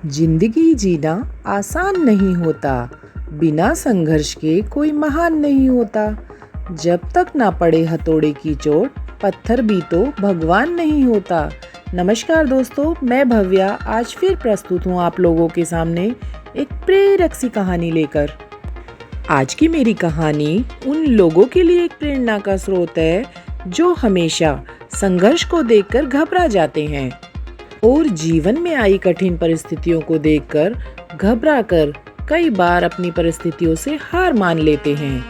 जिंदगी जीना आसान नहीं होता, बिना संघर्ष के कोई महान नहीं होता। जब तक ना पड़े हथौड़े की चोट, पत्थर भी तो भगवान नहीं होता। नमस्कार दोस्तों, मैं भव्या आज फिर प्रस्तुत हूँ आप लोगों के सामने एक प्रेरक सी कहानी लेकर। आज की मेरी कहानी उन लोगों के लिए एक प्रेरणा का स्रोत है जो हमेशा संघर्ष को देखकर घबरा जाते हैं और जीवन में आई कठिन परिस्थितियों को देखकर घबराकर कई बार अपनी परिस्थितियों से हार मान लेते हैं।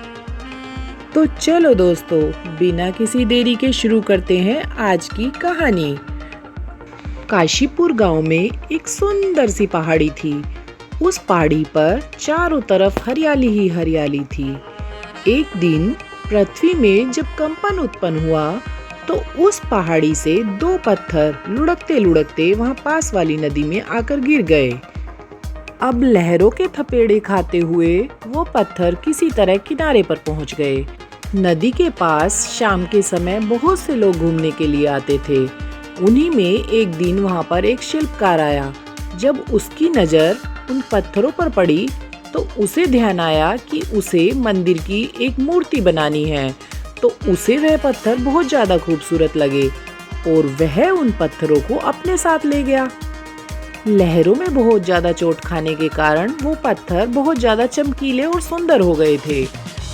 तो चलो दोस्तों, बिना किसी देरी के शुरू करते हैं आज की कहानी। काशीपुर गांव में एक सुंदर सी पहाड़ी थी। उस पहाड़ी पर चारों तरफ हरियाली ही हरियाली थी। एक दिन पृथ्वी में जब कंपन उत्पन्न हुआ तो उस पहाड़ी से दो पत्थर लुढ़कते लुढ़कते वहां पास वाली नदी में आकर गिर गए। अब लहरों के थपेड़े खाते हुए वो पत्थर किसी तरह किनारे पर पहुंच गए। नदी के पास शाम के समय बहुत से लोग घूमने के लिए आते थे। उन्हीं में एक दिन वहां पर एक शिल्पकार आया। जब उसकी नजर उन पत्थरों पर पड़ी तो उसे ध्यान आया कि उसे मंदिर की एक मूर्ति बनानी है। तो उसे वह पत्थर बहुत ज्यादा खूबसूरत लगे और वह उन पत्थरों को अपने साथ ले गया। लहरों में बहुत ज्यादा चोट खाने के कारण वो पत्थर बहुत ज्यादा चमकीले और सुंदर हो गए थे।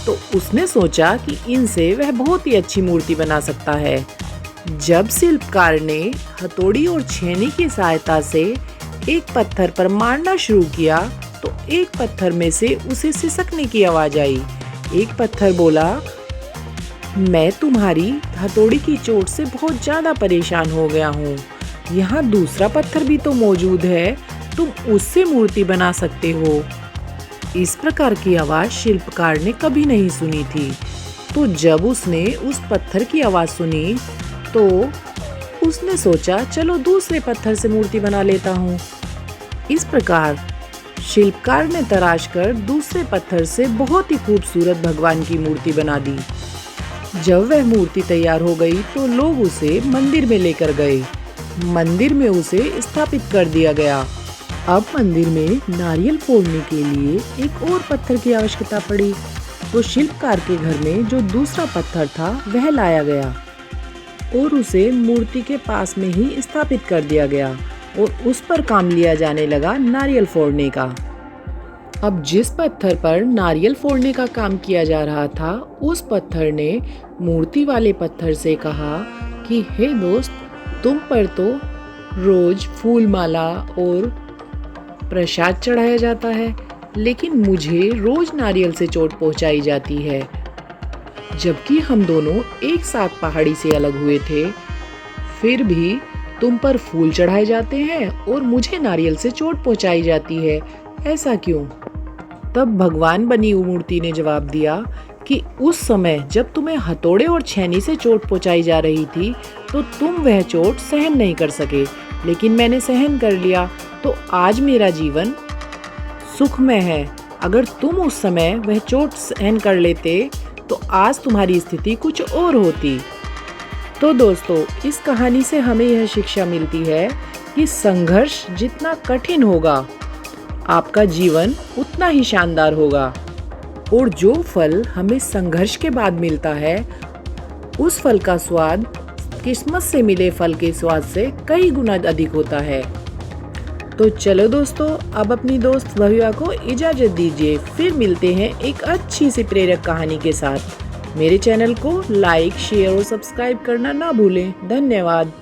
तो उसने सोचा कि इनसे वह बहुत ही अच्छी मूर्ति बना सकता है। जब शिल्पकार ने हथौड़ी और छेनी की सहायता से एक पत्थर पर मारना शुरू किया तो एक पत्थर में से उसे सिसकने की आवाज आई। एक पत्थर बोला, मैं तुम्हारी हथौड़ी की चोट से बहुत ज्यादा परेशान हो गया हूँ। यहाँ दूसरा पत्थर भी तो मौजूद है, तुम उससे मूर्ति बना सकते हो। इस प्रकार की आवाज शिल्पकार ने कभी नहीं सुनी थी। तो जब उसने उस पत्थर की आवाज सुनी तो उसने सोचा, चलो दूसरे पत्थर से मूर्ति बना लेता हूँ। इस प्रकार शिल्पकार ने तराश कर दूसरे पत्थर से बहुत ही खूबसूरत भगवान की मूर्ति बना दी। जब वह मूर्ति तैयार हो गई तो लोग उसे मंदिर में लेकर गए। मंदिर में उसे स्थापित कर दिया गया। अब मंदिर में नारियल फोड़ने के लिए एक और पत्थर की आवश्यकता पड़ी। तो शिल्पकार के घर में जो दूसरा पत्थर था वह लाया गया और उसे मूर्ति के पास में ही स्थापित कर दिया गया और उस पर काम लिया जाने लगा नारियल फोड़ने का। अब जिस पत्थर पर नारियल फोड़ने का काम किया जा रहा था, उस पत्थर ने मूर्ति वाले पत्थर से कहा कि हे दोस्त, तुम पर तो रोज फूल माला और प्रसाद चढ़ाया जाता है, लेकिन मुझे रोज नारियल से चोट पहुंचाई जाती है। जबकि हम दोनों एक साथ पहाड़ी से अलग हुए थे, फिर भी तुम पर फूल चढ़ाए जाते हैं और मुझे नारियल से चोट पहुंचाई जाती है, ऐसा क्यों? तब भगवान बनी मूर्ति ने जवाब दिया कि उस समय जब तुम्हें हथौड़े और छेनी से चोट पहुंचाई जा रही थी तो तुम वह चोट सहन नहीं कर सके, लेकिन मैंने सहन कर लिया, तो आज मेरा जीवन सुखमय है। अगर तुम उस समय वह चोट सहन कर लेते तो आज तुम्हारी स्थिति कुछ और होती। तो दोस्तों, इस कहानी से हमें यह शिक्षा मिलती है कि संघर्ष जितना कठिन होगा, आपका जीवन उतना ही शानदार होगा और जो फल हमें संघर्ष के बाद मिलता है, उस फल का स्वाद किस्मत से मिले फल के स्वाद से कई गुना अधिक होता है। तो चलो दोस्तों, अब अपनी दोस्त भव्या को इजाजत दीजिए। फिर मिलते हैं एक अच्छी सी प्रेरक कहानी के साथ। मेरे चैनल को लाइक, शेयर और सब्सक्राइब करना ना भूलें। धन्यवाद।